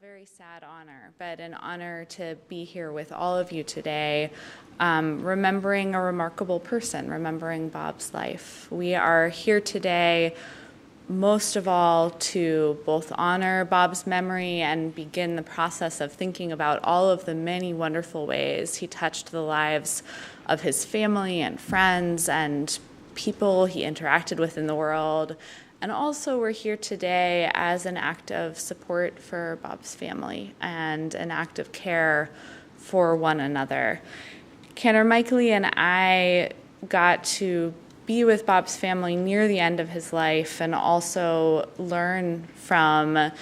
very sad honor, but an honor to be here with all of you today, remembering a remarkable person, remembering Bob's life. We are here today most of all to both honor Bob's memory and begin the process of thinking about all of the many wonderful ways he touched the lives of his family and friends and people he interacted with in the world. And also we're here today as an act of support for Bob's family and an act of care for one another. Cantor Michaely and I got to be with Bob's family near the end of his life and also learn from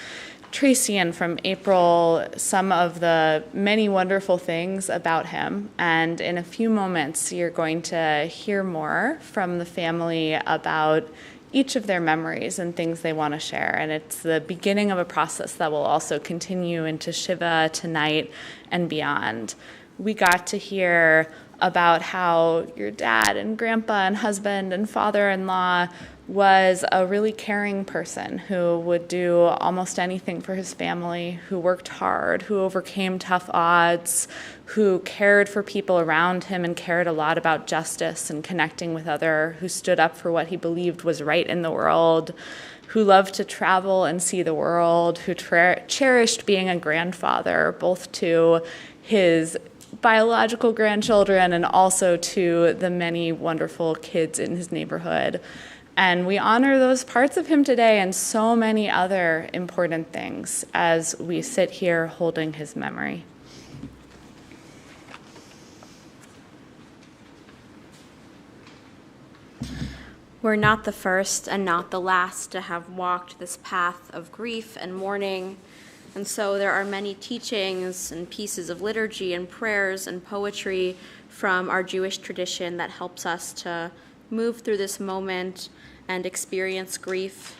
Tracy and from April some of the many wonderful things about him. And in a few moments, you're going to hear more from the family about each of their memories and things they want to share. And it's the beginning of a process that will also continue into Shiva tonight and beyond. We got to hear about how your dad and grandpa and husband and father-in-law was a really caring person who would do almost anything for his family, who worked hard, who overcame tough odds, who cared for people around him and cared a lot about justice and connecting with others, who stood up for what he believed was right in the world, who loved to travel and see the world, who cherished being a grandfather, both to his biological grandchildren and also to the many wonderful kids in his neighborhood. And we honor those parts of him today and so many other important things as we sit here holding his memory. We're not the first and not the last to have walked this path of grief and mourning. And so there are many teachings and pieces of liturgy and prayers and poetry from our Jewish tradition that helps us to move through this moment and experience grief.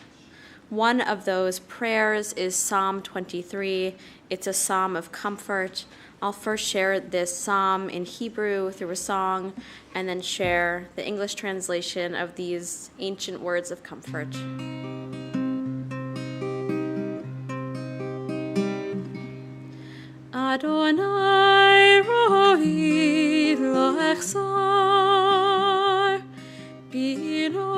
One of those prayers is Psalm 23. It's a psalm of comfort. I'll first share this psalm in Hebrew through a song and then share the English translation of these ancient words of comfort. Adonai rohi lo echsar bino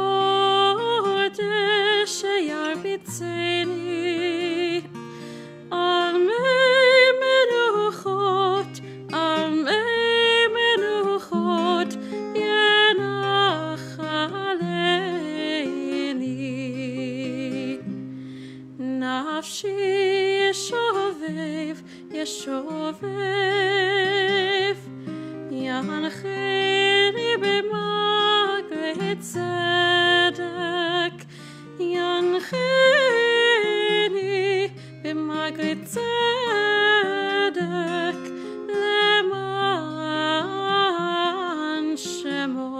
deshayar bitzeni armei menuchot yenach aleini nafshi shovev Yeshovev Yancheni b'magret tzedek Yancheni b'magret tzedek leman shemo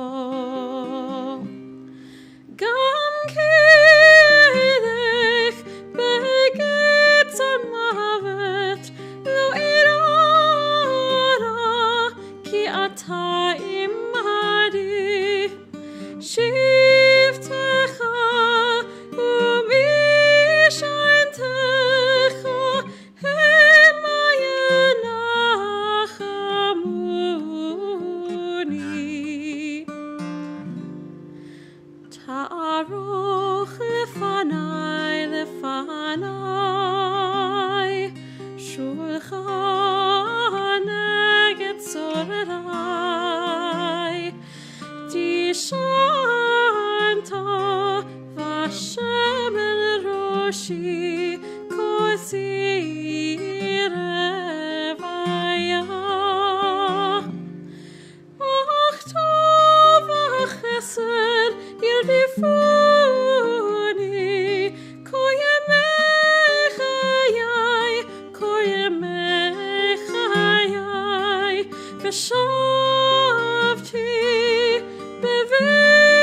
Gam kilech begetz amavet Lo irara ki ata imadi shivtecha umishantecha hema yenachamuni ta'aruch lefanai shulchan Getzorai Tishanta Vashem el Roshi Kosi Revaya Achtov Chesed Yildifuni Koyemechayai Koyemechayai Veshavti bevet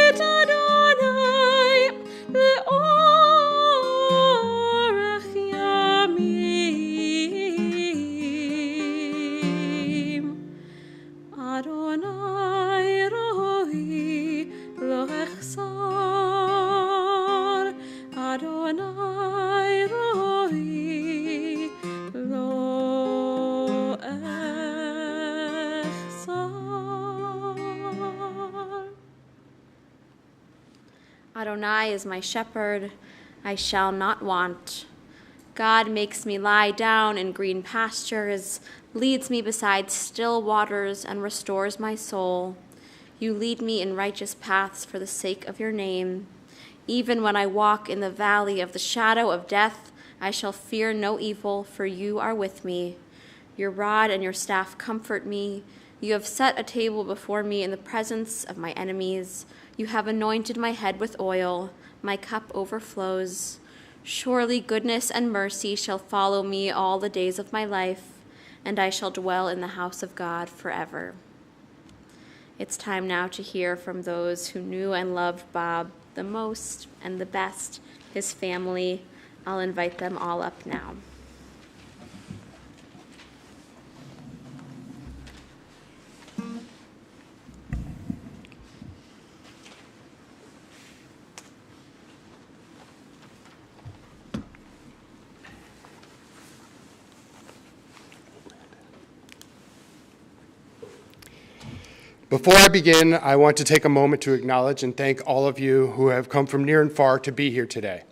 Adonai is my shepherd, I shall not want. God makes me lie down in green pastures, leads me beside still waters, and restores my soul. You lead me in righteous paths for the sake of your name. Even when I walk in the valley of the shadow of death, I shall fear no evil, for you are with me. Your rod and your staff comfort me. You have set a table before me in the presence of my enemies. You have anointed my head with oil. My cup overflows. Surely goodness and mercy shall follow me all the days of my life, and I shall dwell in the house of God forever. It's time now to hear from those who knew and loved Bob the most and the best, his family. I'll invite them all up now. Before I begin, I want to take a moment to acknowledge and thank all of you who have come from near and far to be here today.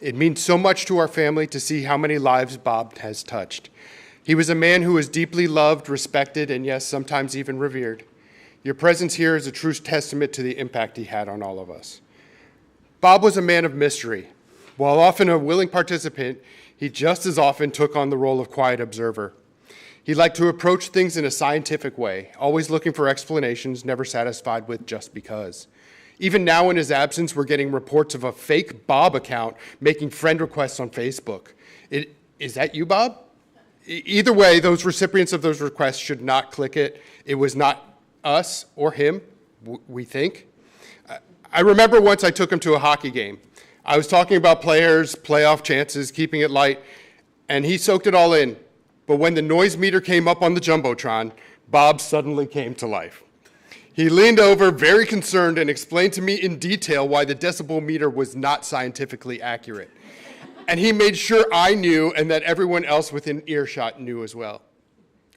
It means so much to our family to see how many lives Bob has touched. He was a man who was deeply loved, respected, and yes, sometimes even revered. Your presence here is a true testament to the impact he had on all of us. Bob was a man of mystery. While often a willing participant, he just as often took on the role of quiet observer. He liked to approach things in a scientific way, always looking for explanations, never satisfied with just because. Even now in his absence, we're getting reports of a fake Bob account making friend requests on Facebook. Is that you, Bob? Either way, those recipients of those requests should not click it. It was not us or him, we think. I remember once I took him to a hockey game. I was talking about players, playoff chances, keeping it light, and he soaked it all in. But when the noise meter came up on the Jumbotron, Bob suddenly came to life. He leaned over, very concerned, and explained to me in detail why the decibel meter was not scientifically accurate. And he made sure I knew and that everyone else within earshot knew as well.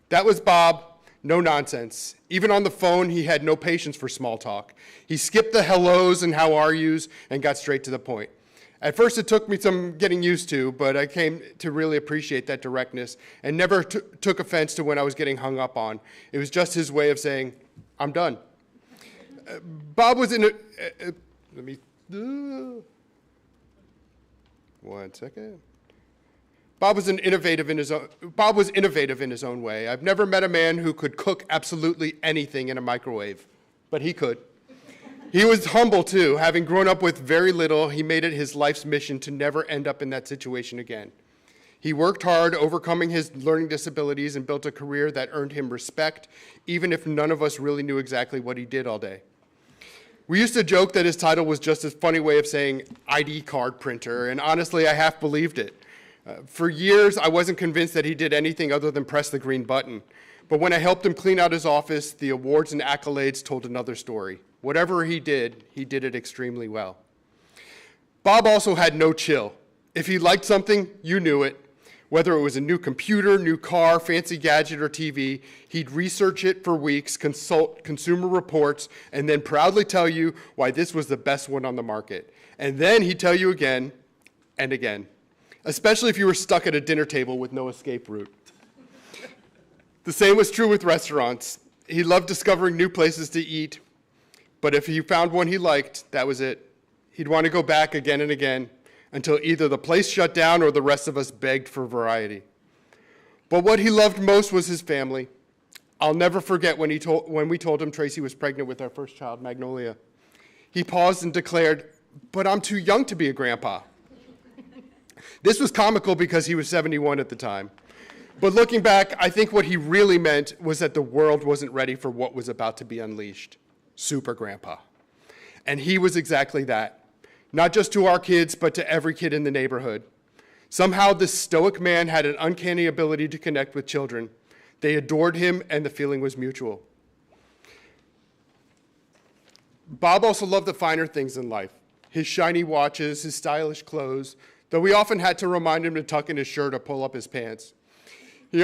That was Bob, no nonsense. Even on the phone, he had no patience for small talk. He skipped the hellos and how are yous and got straight to the point. At first, it took me some getting used to, but I came to really appreciate that directness and never took offense to when I was getting hung up on. It was just his way of saying, I'm done. Bob was in a, one second. Bob was innovative in his own way. I've never met a man who could cook absolutely anything in a microwave, but he could. He was humble, too. Having grown up with very little, he made it his life's mission to never end up in that situation again. He worked hard, overcoming his learning disabilities, and built a career that earned him respect, even if none of us really knew exactly what he did all day. We used to joke that his title was just a funny way of saying ID card printer, and honestly, I half believed it. For years, I wasn't convinced that he did anything other than press the green button. But when I helped him clean out his office, the awards and accolades told another story. Whatever he did it extremely well. Bob also had no chill. If he liked something, you knew it. Whether it was a new computer, new car, fancy gadget, or TV, he'd research it for weeks, consult consumer reports, and then proudly tell you why this was the best one on the market. And then he'd tell you again and again, especially if you were stuck at a dinner table with no escape route. The same was true with restaurants. He loved discovering new places to eat, but if he found one he liked, that was it. He'd want to go back again and again until either the place shut down or the rest of us begged for variety. But what he loved most was his family. I'll never forget when we told him Tracy was pregnant with our first child, Magnolia. He paused and declared, "But I'm too young to be a grandpa." This was comical because he was 71 at the time. But looking back, I think what he really meant was that the world wasn't ready for what was about to be unleashed. Super grandpa. And he was exactly that. Not just to our kids, but to every kid in the neighborhood. Somehow this stoic man had an uncanny ability to connect with children. They adored him and the feeling was mutual. Bob also loved the finer things in life. His shiny watches, his stylish clothes, though we often had to remind him to tuck in his shirt or pull up his pants. He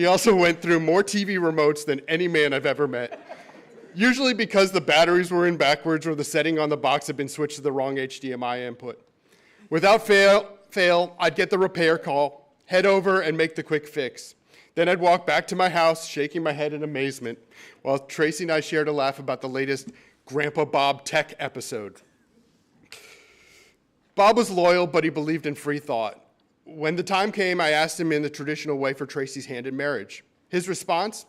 also went through more TV remotes than any man I've ever met. usually because the batteries were in backwards or the setting on the box had been switched to the wrong HDMI input. Without fail, I'd get the repair call, head over and make the quick fix. Then I'd walk back to my house, shaking my head in amazement, while Tracy and I shared a laugh about the latest Grandpa Bob tech episode. Bob was loyal, but he believed in free thought. When the time came, I asked him in the traditional way for Tracy's hand in marriage. His response,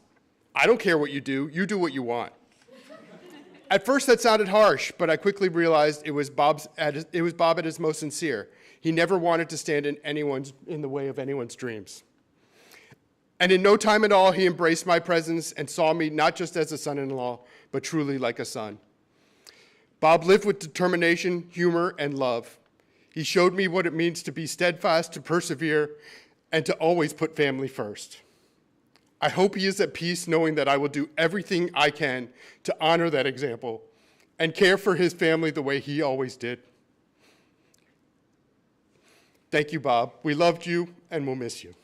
"I don't care what you do what you want." At first that sounded harsh, but I quickly realized it was Bob at his most sincere. He never wanted to stand in the way of anyone's dreams. And in no time at all, he embraced my presence and saw me not just as a son-in-law, but truly like a son. Bob lived with determination, humor, and love. He showed me what it means to be steadfast, to persevere, and to always put family first. I hope he is at peace knowing that I will do everything I can to honor that example and care for his family the way he always did. Thank you, Bob. We loved you and we'll miss you.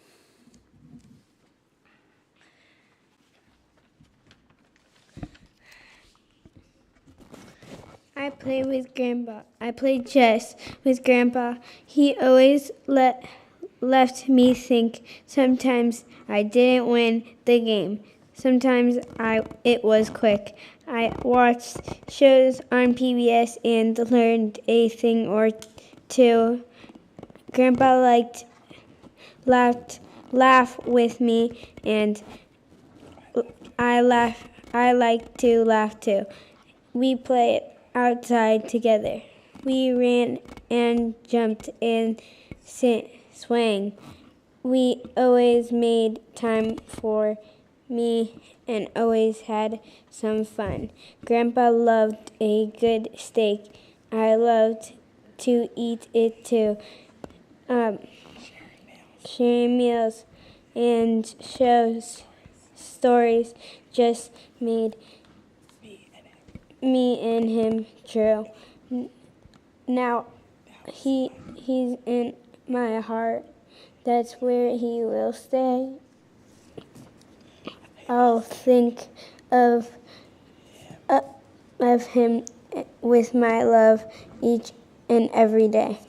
I played with Grandpa. I played chess with Grandpa. He always left me think. Sometimes I didn't win the game. Sometimes it was quick. I watched shows on PBS and learned a thing or two. Grandpa laugh with me, and I like to laugh too. We played outside together. We ran and jumped and swang. We always made time for me and always had some fun. Grandpa loved a good steak. I loved to eat it too. Sharing meals and stories just made me and him true. Now he's in my heart. That's where he will stay. I'll think of him with my love each and every day.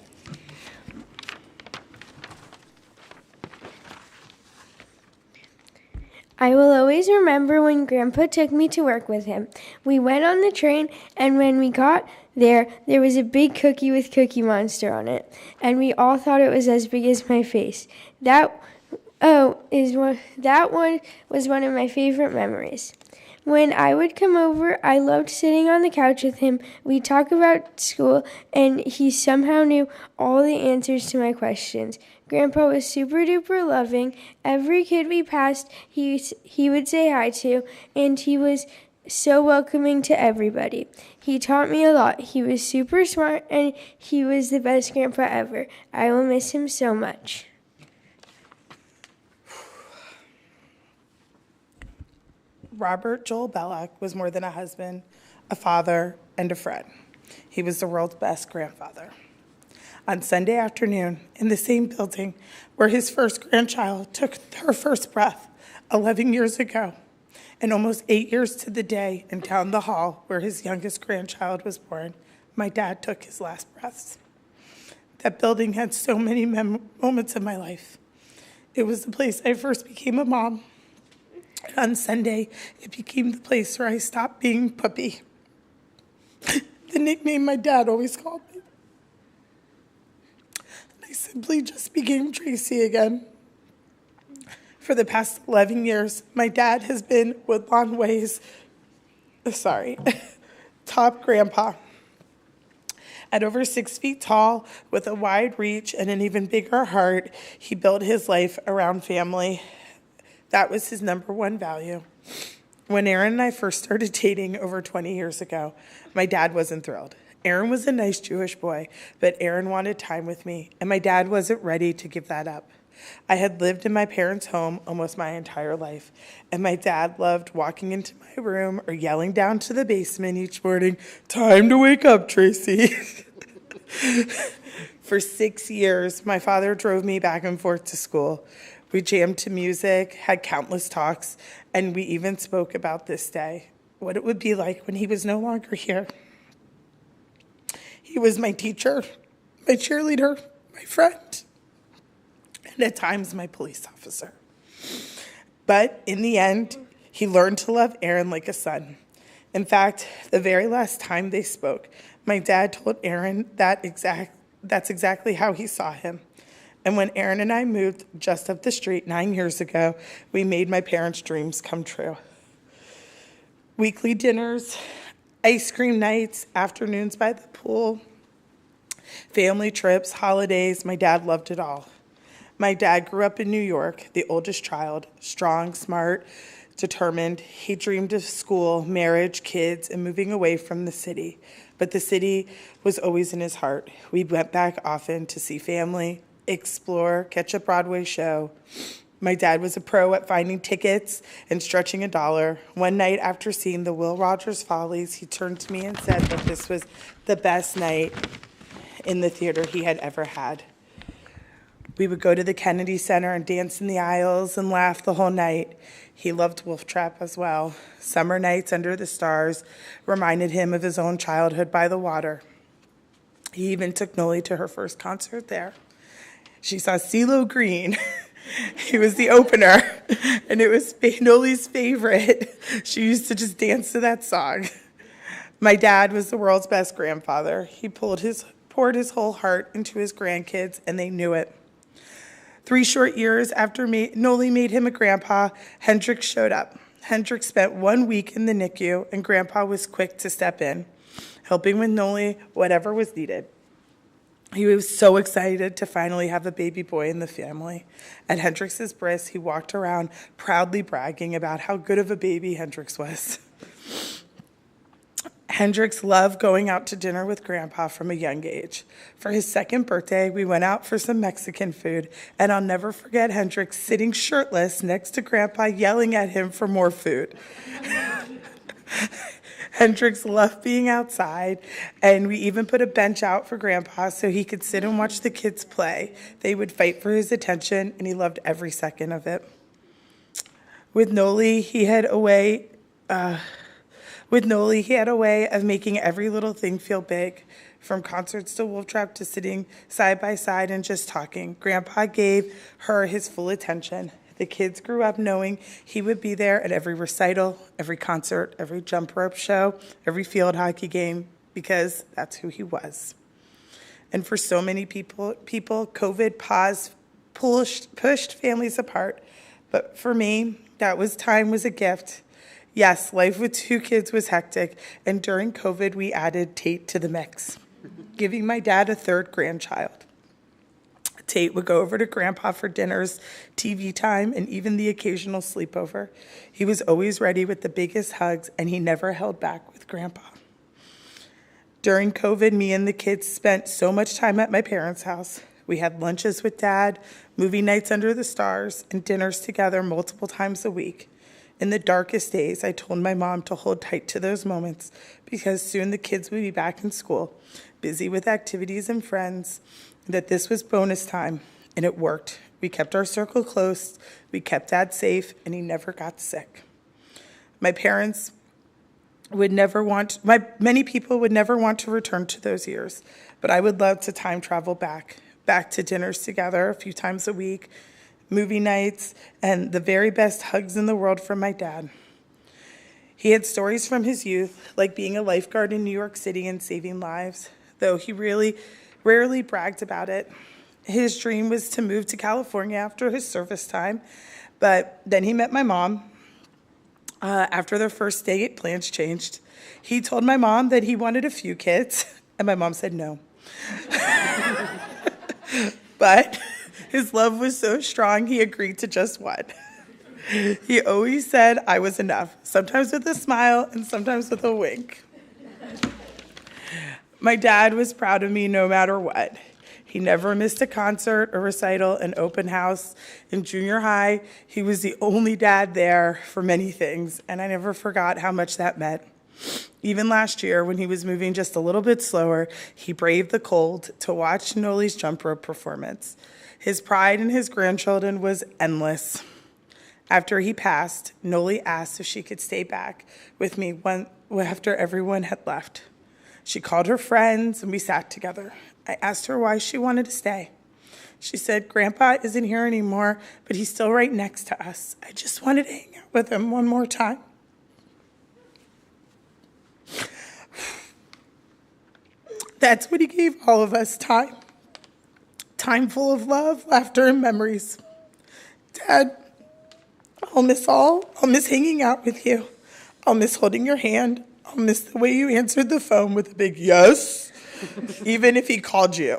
I will always remember when Grandpa took me to work with him. We went on the train, and when we got there was a big cookie with Cookie Monster on it, and we all thought it was as big as my face. That one was one of my favorite memories. When I would come over, I loved sitting on the couch with him. We'd talk about school, and he somehow knew all the answers to my questions. Grandpa was super duper loving. Every kid we passed, he would say hi to, and he was so welcoming to everybody. He taught me a lot. He was super smart, and he was the best grandpa ever. I will miss him so much. Robert Joel Belluck was more than a husband, a father, and a friend. He was the world's best grandfather. On Sunday afternoon, in the same building where his first grandchild took her first breath 11 years ago, and almost 8 years to the day, and down the hall where his youngest grandchild was born, my dad took his last breaths. That building had so many moments in my life. It was the place I first became a mom. On Sunday, it became the place where I stopped being Puppy, the nickname my dad always called me. I simply just became Tracy again. For the past 11 years, my dad has been Woodlawn Way's, top grandpa. At over 6 feet tall, with a wide reach and an even bigger heart, he built his life around family. That was his number one value. When Aaron and I first started dating over 20 years ago, my dad wasn't thrilled. Aaron was a nice Jewish boy, but Aaron wanted time with me, and my dad wasn't ready to give that up. I had lived in my parents' home almost my entire life, and my dad loved walking into my room or yelling down to the basement each morning, "Time to wake up, Tracy." For 6 years, my father drove me back and forth to school. We jammed to music, had countless talks, and we even spoke about this day. what it would be like when he was no longer here. He was my teacher, my cheerleader, my friend, and at times my police officer. But in the end, he learned to love Aaron like a son. In fact, the very last time they spoke, my dad told Aaron that's exactly how he saw him. And when Aaron and I moved just up the street 9 years ago, we made my parents' dreams come true. Weekly dinners, ice cream nights, afternoons by the pool, family trips, holidays, my dad loved it all. My dad grew up in New York, the oldest child, strong, smart, determined. He dreamed of school, marriage, kids, and moving away from the city. But the city was always in his heart. We went back often to see family, explore, catch a Broadway show. My dad was a pro at finding tickets and stretching a dollar. One night after seeing the Will Rogers Follies, he turned to me and said that this was the best night in the theater he had ever had. We would go to the Kennedy Center and dance in the aisles and laugh the whole night. He loved Wolf Trap as well. Summer nights under the stars reminded him of his own childhood by the water. He even took Noli to her first concert there. She saw CeeLo Green. He was the opener, and it was Noli's favorite. She used to just dance to that song. My dad was the world's best grandfather. He poured his whole heart into his grandkids, and they knew it. 3 short years after Noli made him a grandpa, Hendrix showed up. Hendrix spent 1 week in the NICU, and Grandpa was quick to step in, helping with Noli whatever was needed. He was so excited to finally have a baby boy in the family. At Hendrix's bris, he walked around proudly bragging about how good of a baby Hendrix was. Hendrix loved going out to dinner with Grandpa from a young age. For his 2nd birthday, we went out for some Mexican food, and I'll never forget Hendrix sitting shirtless next to Grandpa yelling at him for more food. Hendrix loved being outside, and we even put a bench out for Grandpa so he could sit and watch the kids play. They would fight for his attention, and he loved every second of it. With Noli, he had a way of making every little thing feel big, from concerts to Wolf Trap to sitting side by side and just talking. Grandpa gave her his full attention. The kids grew up knowing he would be there at every recital, every concert, every jump rope show, every field hockey game, because that's who he was. And for so many people, COVID pushed families apart. But for me, time was a gift. Yes, life with 2 kids was hectic, and during COVID, we added Tate to the mix, giving my dad a 3rd grandchild. Tate would go over to Grandpa for dinners, TV time, and even the occasional sleepover. He was always ready with the biggest hugs, and he never held back with Grandpa. During COVID, me and the kids spent so much time at my parents' house. We had lunches with Dad, movie nights under the stars, and dinners together multiple times a week. In the darkest days, I told my mom to hold tight to those moments because soon the kids would be back in school, busy with activities and friends, that this was bonus time, and it worked. We kept our circle close, we kept Dad safe, and he never got sick. Many people would never want to return to those years, but I would love to time travel back to dinners together a few times a week, movie nights, and the very best hugs in the world from my dad. He had stories from his youth, like being a lifeguard in New York City and saving lives, though he rarely bragged about it. His dream was to move to California after his service time, but then he met my mom. After their first date, plans changed. He told my mom that he wanted a few kids, and my mom said no. But his love was so strong, he agreed to just 1. He always said I was enough, sometimes with a smile and sometimes with a wink. My dad was proud of me no matter what. He never missed a concert, a recital, an open house. In junior high, he was the only dad there for many things, and I never forgot how much that meant. Even last year, when he was moving just a little bit slower, he braved the cold to watch Noli's jump rope performance. His pride in his grandchildren was endless. After he passed, Noli asked if she could stay back with me after everyone had left. She called her friends and we sat together. I asked her why she wanted to stay. She said, Grandpa isn't here anymore, but he's still right next to us. I just wanted to hang out with him one more time. That's what he gave all of us, time. Time full of love, laughter, and memories. Dad, I'll miss all. I'll miss hanging out with you. I'll miss holding your hand. I'll miss the way you answered the phone with a big yes, even if he called you.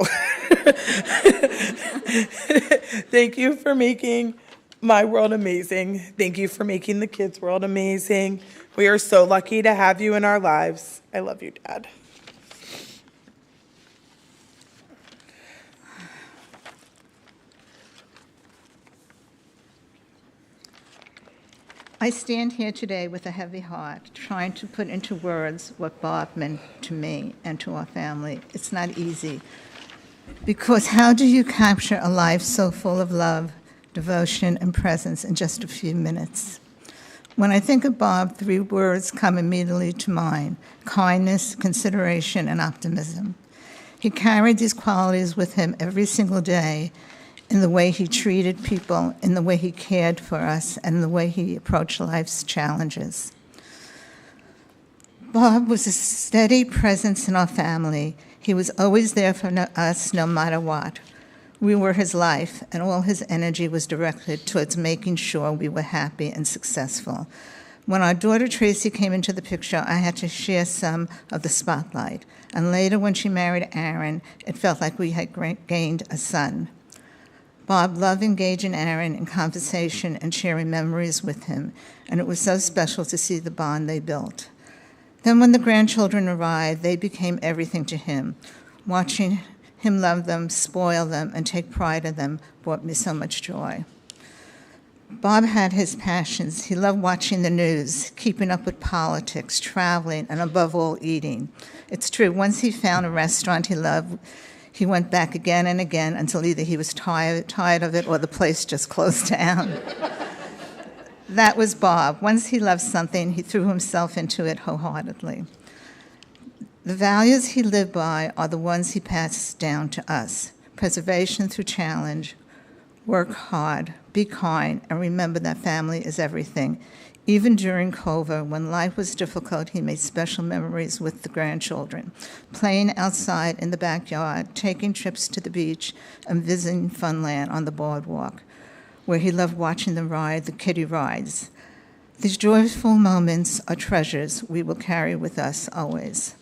Thank you for making my world amazing. Thank you for making the kids' world amazing. We are so lucky to have you in our lives. I love you, Dad. I stand here today with a heavy heart, trying to put into words what Bob meant to me and to our family. It's not easy, because how do you capture a life so full of love, devotion, and presence in just a few minutes? When I think of Bob, 3 words come immediately to mind: kindness, consideration, and optimism. He carried these qualities with him every single day, in the way he treated people, in the way he cared for us, and in the way he approached life's challenges. Bob was a steady presence in our family. He was always there for us no matter what. We were his life, and all his energy was directed towards making sure we were happy and successful. When our daughter Tracy came into the picture, I had to share some of the spotlight. And later, when she married Aaron, it felt like we had gained a son. Bob loved engaging Aaron in conversation and sharing memories with him, and it was so special to see the bond they built. Then when the grandchildren arrived, they became everything to him. Watching him love them, spoil them, and take pride in them brought me so much joy. Bob had his passions. He loved watching the news, keeping up with politics, traveling, and above all, eating. It's true, once he found a restaurant he loved, he went back again and again until either he was tired of it or the place just closed down. That was Bob. Once he loved something, he threw himself into it wholeheartedly. The values he lived by are the ones he passed down to us: preservation through challenge, work hard, be kind, and remember that family is everything. Even during COVID, when life was difficult, he made special memories with the grandchildren, playing outside in the backyard, taking trips to the beach, and visiting Funland on the boardwalk, where he loved watching them ride the kiddie rides. These joyful moments are treasures we will carry with us always.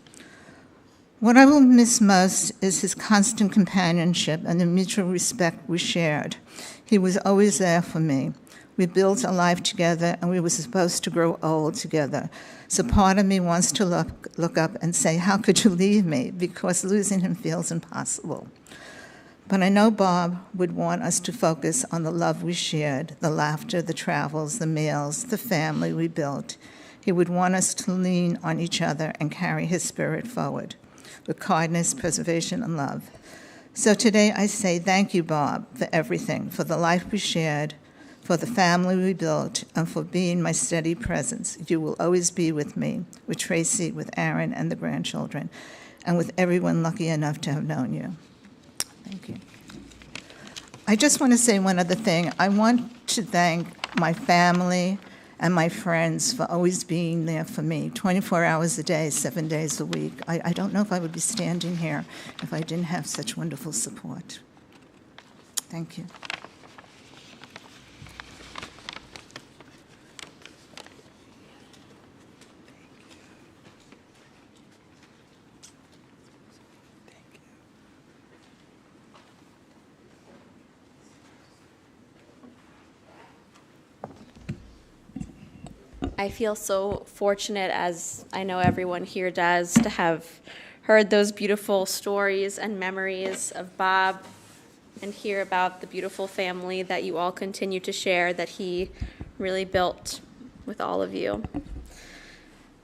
What I will miss most is his constant companionship and the mutual respect we shared. He was always there for me. We built a life together, and we were supposed to grow old together. So part of me wants to look up and say, how could you leave me? Because losing him feels impossible. But I know Bob would want us to focus on the love we shared, the laughter, the travels, the meals, the family we built. He would want us to lean on each other and carry his spirit forward with kindness, preservation, and love. So today I say thank you, Bob, for everything, for the life we shared, for the family we built, and for being my steady presence. You will always be with me, with Tracy, with Aaron, and the grandchildren, and with everyone lucky enough to have known you. Thank you. I just want to say one other thing. I want to thank my family and my friends for always being there for me, 24 hours a day, 7 days a week. I don't know if I would be standing here if I didn't have such wonderful support. Thank you. I feel so fortunate, as I know everyone here does, to have heard those beautiful stories and memories of Bob and hear about the beautiful family that you all continue to share, that he really built with all of you.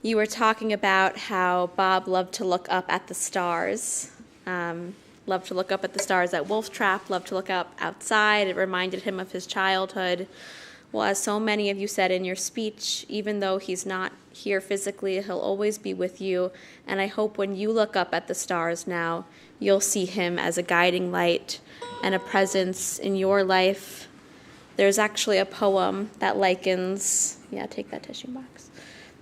You were talking about how Bob loved to look up at the stars, loved to look up at the stars at Wolf Trap, loved to look up outside. It reminded him of his childhood, Well, as so many of you said in your speech, even though he's not here physically, he'll always be with you. And I hope when you look up at the stars now, you'll see him as a guiding light and a presence in your life. There's actually a poem that likens, take that tissue box.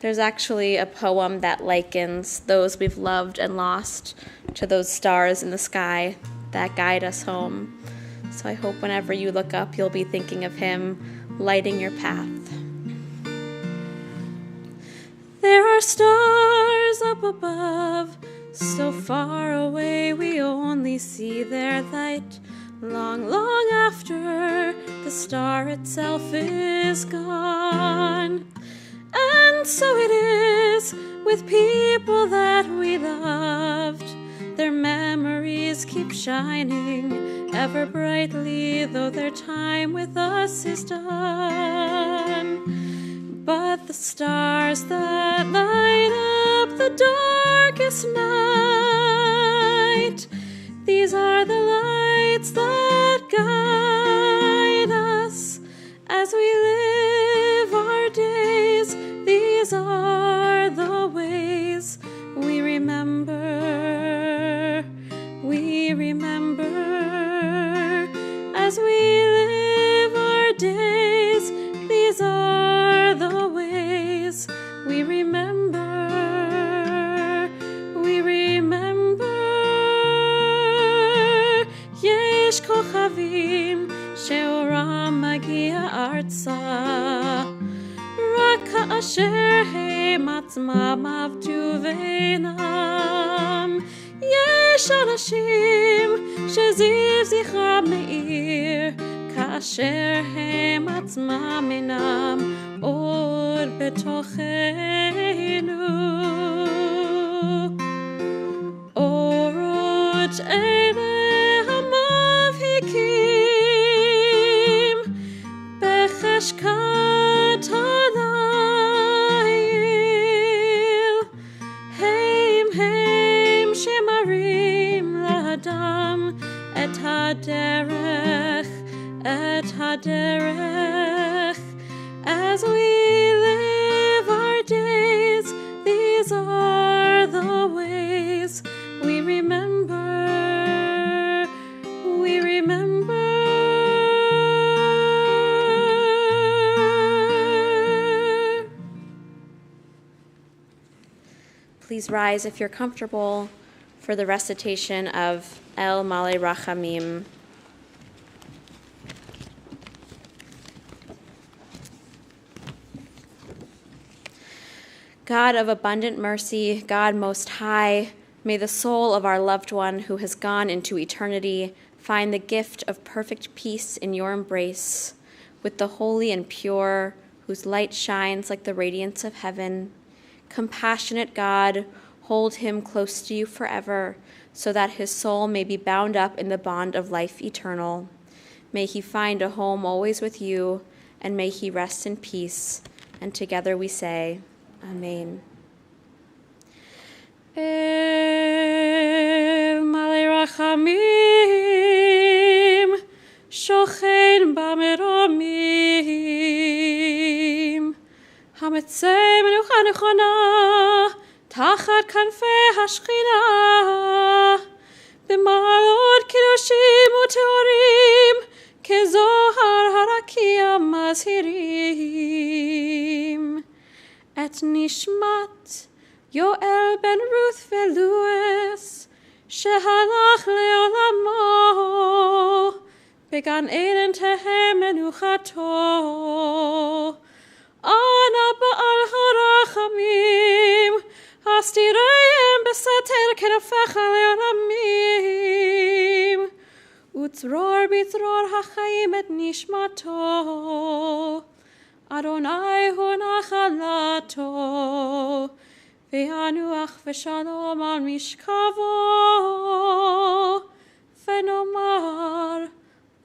There's actually a poem that likens those we've loved and lost to those stars in the sky that guide us home. So I hope whenever you look up, you'll be thinking of him lighting your path. There are stars up above, so far away we only see their light. Long, long after the star itself is gone. And so it is with people that we loved. Their memories keep shining ever brightly, though their time with us is done. But the stars that light up the darkest night, these are the lights that guide us as we live our days. These are the ways we remember. We remember as we live our days. These are the ways we remember. We remember. יש כוכבים שאורם מגיע ארצה, רק כאשר הם עצמם עבדו ואינם. יש אנשים שזיו זכרם מאיר, כאשר הם עצמם אינם עוד בתוכנו. אורות אלה המבהיקים בחשכת הליל, הם שמראים לאדם את הדרך, as we live our days. These are the ways we remember. We remember. Please rise if you're comfortable for the recitation of El Malei Rachamim. God of abundant mercy, God most high, may the soul of our loved one who has gone into eternity find the gift of perfect peace in your embrace, with the holy and pure, whose light shines like the radiance of heaven. Compassionate God, hold him close to you forever, so that his soul may be bound up in the bond of life eternal. May he find a home always with you, and may he rest in peace. And together we say, Amen. El Malei Rachamim, shochen b'meromim, hametzei menucha nechona, tachat kanfei hashchina, b'malot kiddushim u'teorim, kezohar harakia mazhirim. Et nishmat Yoel ben Ruth veLuis, shehalach leolamo, began Eden tehem menuchato. Ana ba'al harachamim, hastirayim beseter kenafecha leolamim, utzror bitzror hachayim et nishmato. Adonai hu nachalato, ve'anuach ve'shalom al mishkavo, ve'nomar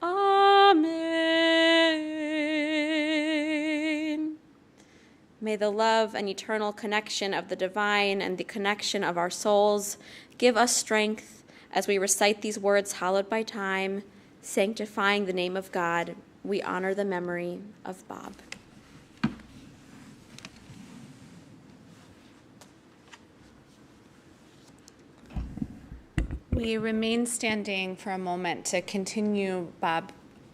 Amen. May the love and eternal connection of the divine and the connection of our souls give us strength as we recite these words hallowed by time, sanctifying the name of God. we honor the memory of Bob. We remain standing for a moment to continue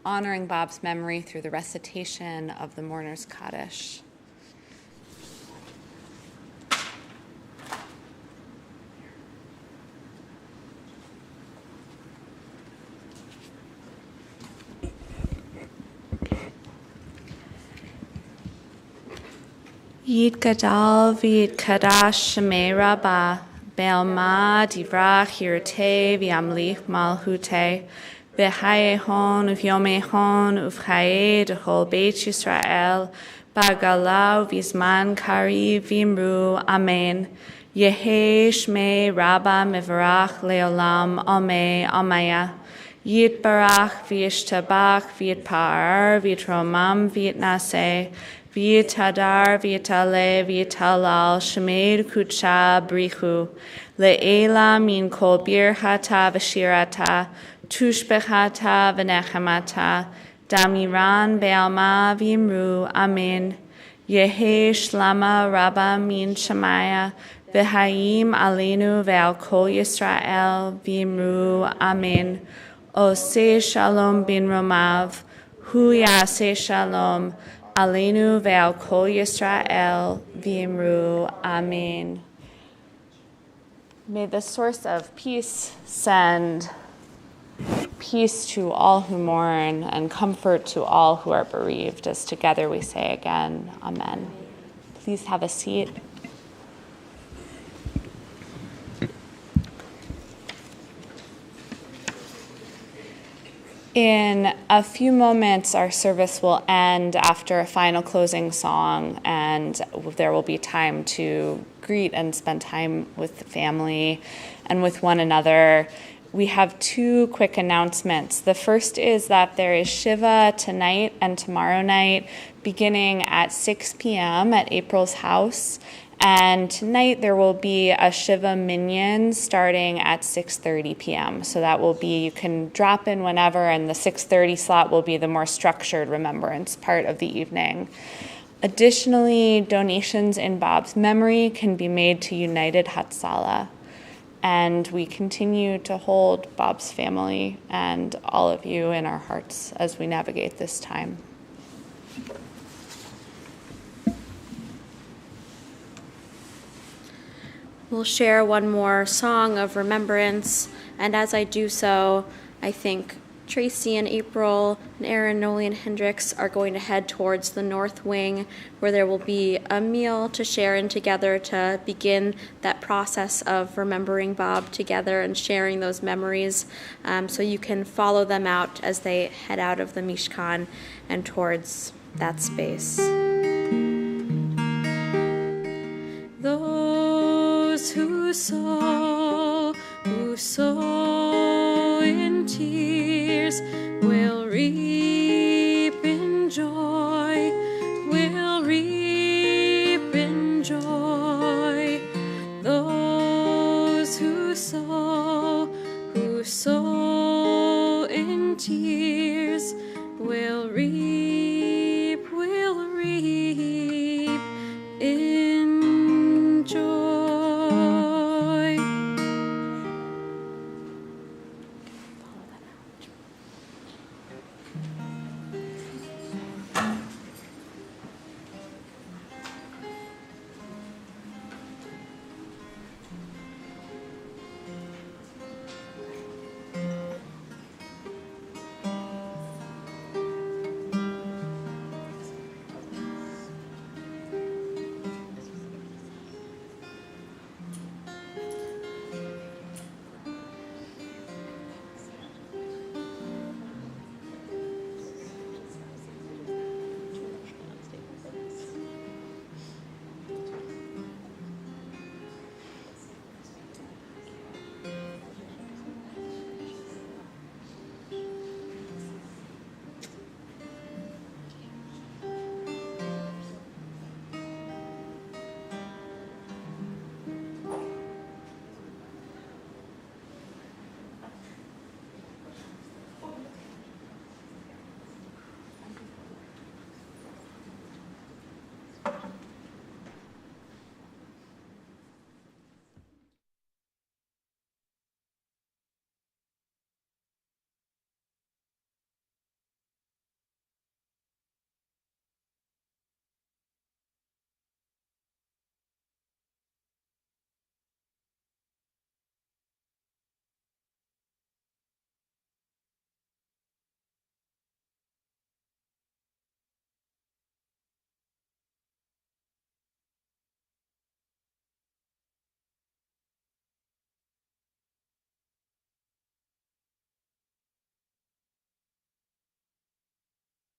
honoring Bob's memory through the recitation of the Mourner's Kaddish. Yid Gadal Vid Kadash Shemei Rabbah Be'alma Divrach Hirte V'Yamlich Malhute V'Hayehon Uv'Yomehon Uv'Chaye D'Chol Beit Yisrael B'Gala V'Zman Kari V'Imru Amen Yehe Shmei Rabbah Mevarach Leolam Ameh Amaya Yitbarach V'Yishtabach V'Yitpa'ar V'Yitromam V'Yitnaseh V'yitadar v'yitale v'yitalal shemed kutsha brichu le'ela min kol birchata v'shirata tushbechata v'nechemata damiran be'alma v'imru amen yehe shlama rabba min shemaya v'hayim aleinu ve'al kol Yisrael v'imru amen oseh shalom bin romav hu yaseh shalom Aleinu ve'al kol Yisrael v'imru amen. May the source of peace send peace to all who mourn and comfort to all who are bereaved, as together we say again, amen. Please have a seat. In a few moments, our service will end after a final closing song, and there will be time to greet and spend time with the family and with one another. We have two quick announcements. The first is that there is Shiva tonight and tomorrow night, beginning at 6 p.m. at April's house. And tonight there will be a Shiva Minyan starting at 6:30 p.m. So that will be, you can drop in whenever, and the 6:30 slot will be the more structured remembrance part of the evening. Additionally, donations in Bob's memory can be made to United Hatzalah. And we continue to hold Bob's family and all of you in our hearts as we navigate this time. We'll share one more song of remembrance, and as I do so, I think Tracy and April and Aaron, Noli, and Hendrix are going to head towards the north wing, where there will be a meal to share in together to begin that process of remembering Bob together and sharing those memories. So you can follow them out as they head out of the Mishkan and towards that space. Those who sow in tears will reap in joy, will reap in joy. Those who sow